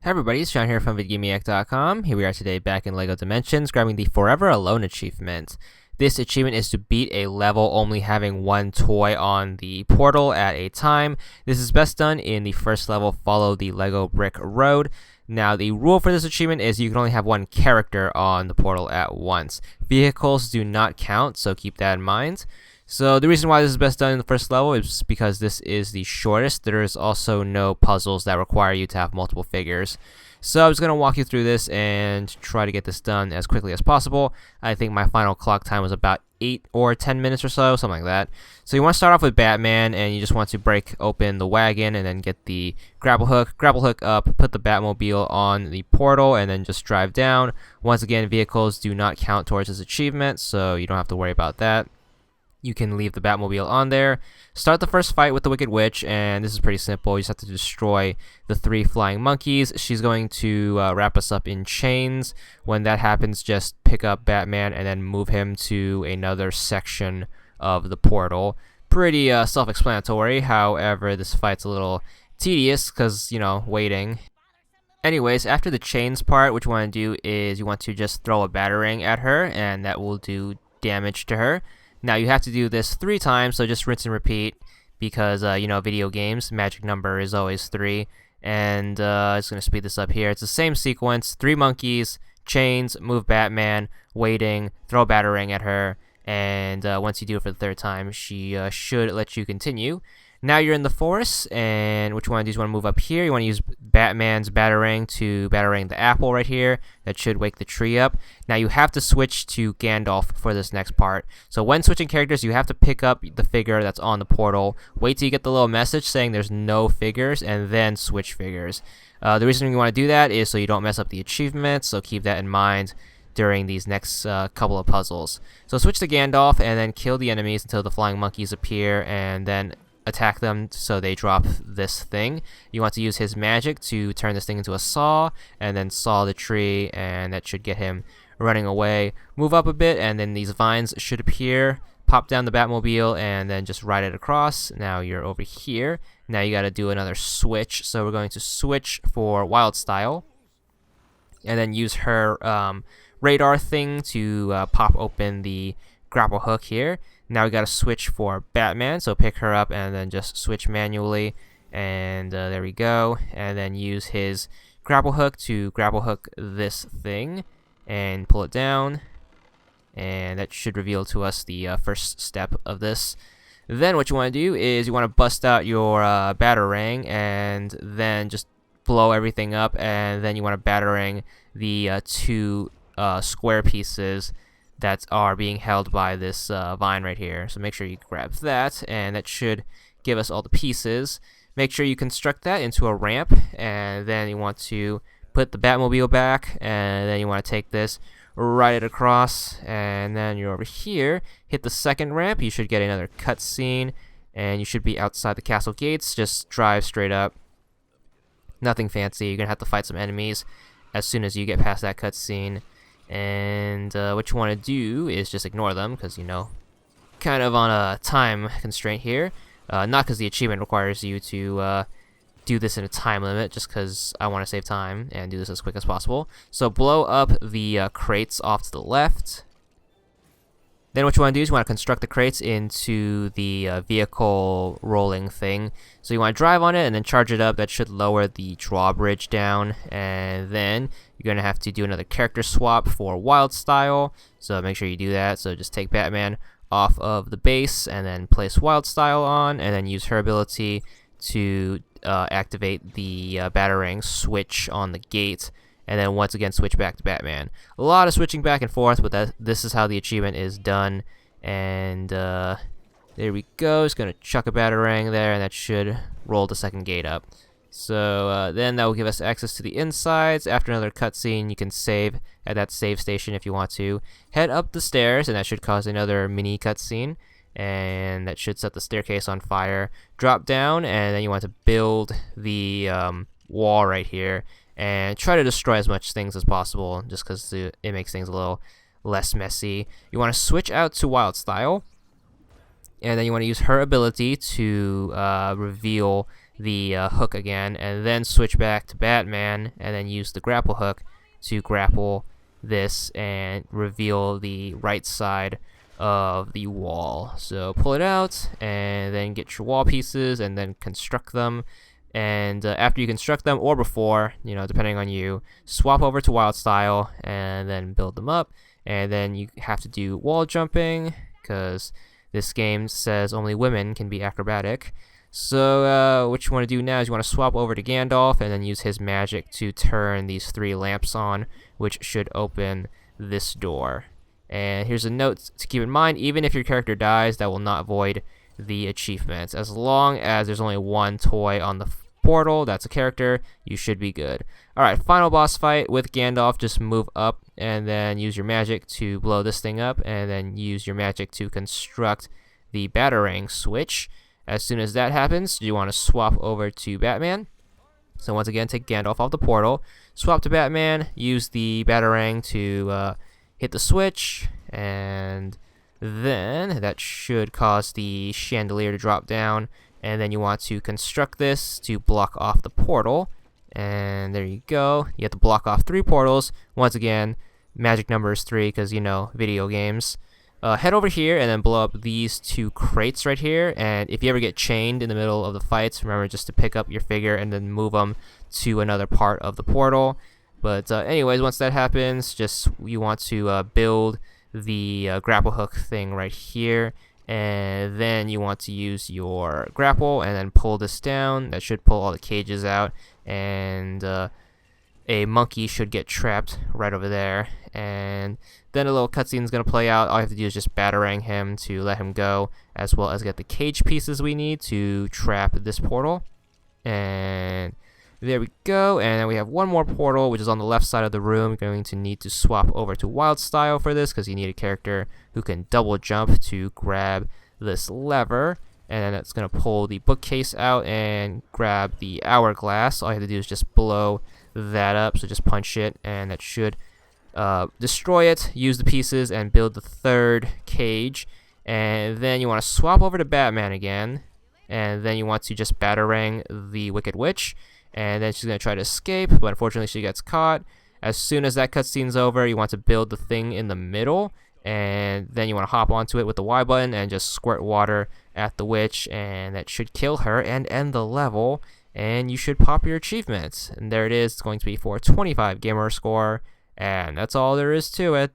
Hey everybody, it's John here from VidGamiac.com. Here we are today back in LEGO Dimensions, grabbing the Forever Alone achievement. This achievement is to beat a level only having one toy on the portal at a time. This is best done in the first level, Follow the Lego Brick Road. Now, the rule for this achievement is you can only have one character on the portal at once. Vehicles do not count, so keep that in mind. So the reason why this is best done in the first level is because this is the shortest. There is also no puzzles that require you to have multiple figures. So I'm just going to walk you through this and try to get this done as quickly as possible. I think my final clock time was about 8 or 10 minutes or so, something like that. So you want to start off with Batman, and you just want to break open the wagon and then get the grapple hook up, put the Batmobile on the portal, and then just drive down. Once again, vehicles do not count towards this achievement, so you don't have to worry about that. You can leave the Batmobile on there. Start the first fight with the Wicked Witch, and this is pretty simple. You just have to destroy the 3 flying monkeys. She's going to wrap us up in chains. When that happens, just pick up Batman and then move him to another section of the portal. Pretty self-explanatory. However, this fight's a little tedious because, waiting. Anyways, after the chains part, what you want to do is you want to just throw a batarang at her, and that will do damage to her. Now, you have to do this 3 times, so just rinse and repeat, because, video games, magic number is always 3, and it's going to speed this up here. It's the same sequence: 3 monkeys, chains, move Batman, waiting, throw a batarang at her, and once you do it for the 3rd time, she should let you continue. Now you're in the forest, and what you want to do is you want to move up here. You want to use Batman's batarang to batarang the apple right here. That should wake the tree up. Now you have to switch to Gandalf for this next part. So when switching characters, you have to pick up the figure that's on the portal. Wait till you get the little message saying there's no figures, and then switch figures. The reason you want to do that is so you don't mess up the achievement, so keep that in mind during these next couple of puzzles. So switch to Gandalf, and then kill the enemies until the flying monkeys appear, and then attack them so they drop this thing. You want to use his magic to turn this thing into a saw, and then saw the tree, and that should get him running away. Move up a bit, and then these vines should appear. Pop down the Batmobile, and then just ride it across. Now you're over here. Now you got to do another switch. So we're going to switch for Wild Style, and then use her radar thing to pop open the grapple hook here. Now we got to switch for Batman, so pick her up and then just switch manually, and there we go. And then use his grapple hook to grapple hook this thing and pull it down, and that should reveal to us the first step of this. Then what you want to do is you want to bust out your batarang and then just blow everything up, and then you want to batarang the 2 square pieces that are being held by this vine right here. So make sure you grab that, and that should give us all the pieces. Make sure you construct that into a ramp, and then you want to put the Batmobile back, and then you want to take this, ride it across, and then you're over here. Hit the 2nd ramp. You should get another cutscene, and you should be outside the castle gates. Just drive straight up. Nothing fancy. You're going to have to fight some enemies as soon as you get past that cutscene. And what you want to do is just ignore them, because, kind of on a time constraint here. Not because the achievement requires you to do this in a time limit, just because I want to save time and do this as quick as possible. So blow up the crates off to the left. Then what you want to do is you want to construct the crates into the vehicle rolling thing. So you want to drive on it and then charge it up. That should lower the drawbridge down. And then you're going to have to do another character swap for Wild Style. So make sure you do that. So just take Batman off of the base and then place Wild Style on, and then use her ability to activate the batarang switch on the gate. And then once again switch back to Batman. A lot of switching back and forth, but this is how the achievement is done. And there we go. It's going to chuck a batarang there, and that should roll the 2nd gate up. So then that will give us access to the insides. After another cutscene, you can save at that save station if you want to. Head up the stairs, and that should cause another mini cutscene, and that should set the staircase on fire. Drop down, and then you want to build the wall right here, and try to destroy as much things as possible, just because it makes things a little less messy. You want to switch out to Wild Style, and then you want to use her ability to reveal the hook again, and then switch back to Batman, and then use the grapple hook to grapple this and reveal the right side of the wall. So pull it out, and then get your wall pieces, and then construct them. And after you construct them, or before, depending on you, swap over to Wild Style, and then build them up. And then you have to do wall jumping, because this game says only women can be acrobatic. So what you want to do now is you want to swap over to Gandalf and then use his magic to turn these 3 lamps on, which should open this door. And here's a note to keep in mind: even if your character dies, that will not void the achievements. As long as there's only 1 toy on the portal that's a character, you should be good. Alright, final boss fight with Gandalf. Just move up and then use your magic to blow this thing up, and then use your magic to construct the Batarang switch. As soon as that happens, you want to swap over to Batman. So once again, take Gandalf off the portal, swap to Batman, use the Batarang to hit the switch, and then that should cause the chandelier to drop down. And then you want to construct this to block off the portal. And there you go. You have to block off 3 portals. Once again, magic number is 3 because, video games. Head over here and then blow up these 2 crates right here. And if you ever get chained in the middle of the fights, remember just to pick up your figure and then move them to another part of the portal. But anyways, once that happens, you want to build the grapple hook thing right here. And then you want to use your grapple and then pull this down. That should pull all the cages out. And a monkey should get trapped right over there. And then a little cutscene is going to play out. All you have to do is just Batarang him to let him go, as well as get the cage pieces we need to trap this portal. And there we go. And then we have one more portal, which is on the left side of the room. You're going to need to swap over to Wild Style for this, because you need a character who can double jump to grab this lever. And then it's going to pull the bookcase out and grab the hourglass. All you have to do is just blow that up. So just punch it, and that should destroy it. Use the pieces and build the 3rd cage. And then you want to swap over to Batman again. And then you want to just Batarang the Wicked Witch. And then she's going to try to escape, but unfortunately she gets caught. As soon as that cutscene's over, you want to build the thing in the middle. And then you want to hop onto it with the Y button and just squirt water at the witch, and that should kill her and end the level, and you should pop your achievements. And there it is. It's going to be for 25 gamer score, and that's all there is to it.